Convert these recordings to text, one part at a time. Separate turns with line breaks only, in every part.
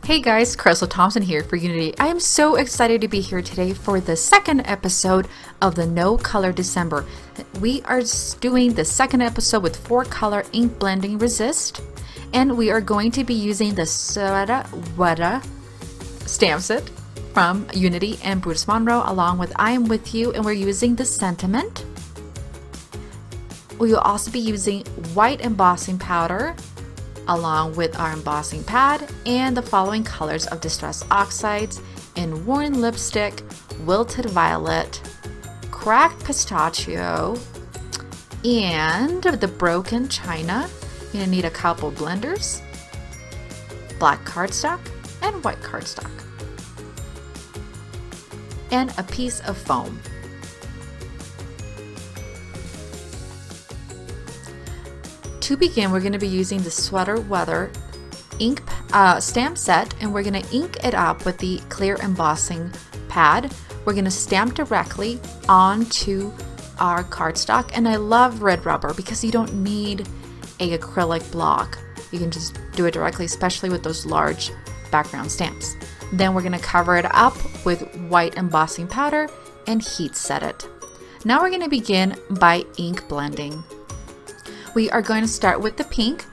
Hey guys, Crystal Thompson here for Unity. I am so excited to be here today for the second episode of the No Color December. We are doing the second episode with 4-color ink blending resist, and we are going to be using the Sweater Weather stamp set from Unity and Bruce Monroe, along with I Am With You, and we're using the sentiment. We will also be using white embossing powder along with our embossing pad and the following colors of Distress Oxides in Worn Lipstick, Wilted Violet, Cracked Pistachio, and the Broken China. You're gonna need a couple blenders, black cardstock and white cardstock, and a piece of foam. To begin, we're going to be using the Sweater Weather ink stamp set, and we're going to ink it up with the clear embossing pad. We're going to stamp directly onto our cardstock, and I love red rubber because you don't need a acrylic block. You can just do it directly, especially with those large background stamps. Then we're going to cover it up with white embossing powder and heat set it. Now we're going to begin by ink blending. We are going to start with the pink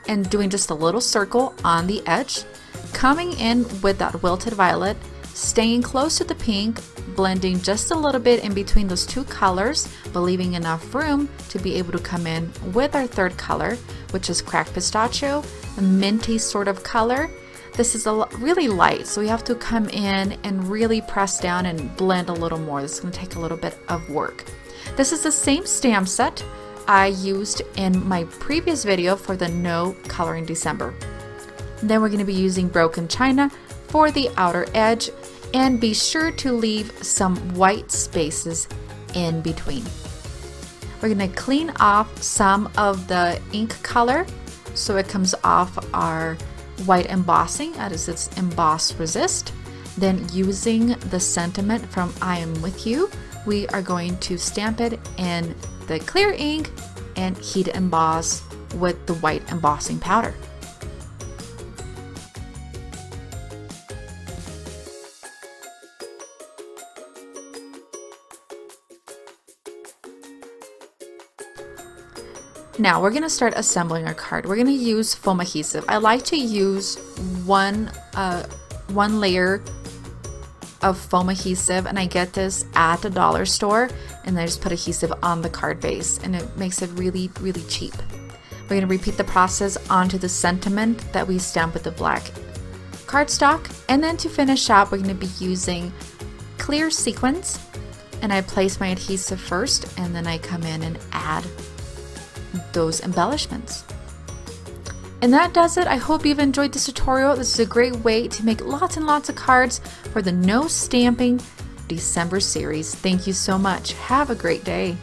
and doing just a little circle on the edge, coming in with that wilted violet, staying close to the pink, blending just a little bit in between those two colors, but leaving enough room to be able to come in with our third color, which is Cracked Pistachio, a minty sort of color. This is really light, so we have to come in and really press down and blend a little more. This is going to take a little bit of work. This is the same stamp set I used in my previous video for the No Color in December. Then we're going to be using Broken China for the outer edge, and be sure to leave some white spaces in between. We're going to clean off some of the ink color so it comes off our white embossing as its emboss resist. Then using the sentiment from I Am With You, we are going to stamp it in the clear ink and heat emboss with the white embossing powder. Now we're going to start assembling our card. We're going to use foam adhesive. I like to use one layer of foam adhesive, and I get this at the dollar store, and I just put adhesive on the card base, and it makes it really cheap. We're going to repeat the process onto the sentiment that we stamped with the black cardstock, and then to finish up we're going to be using clear sequins, and I place my adhesive first, and then I come in and add those embellishments. And that does it. I hope you've enjoyed this tutorial. This is a great way to make lots and lots of cards for the No Stamping December series. Thank you so much. Have a great day.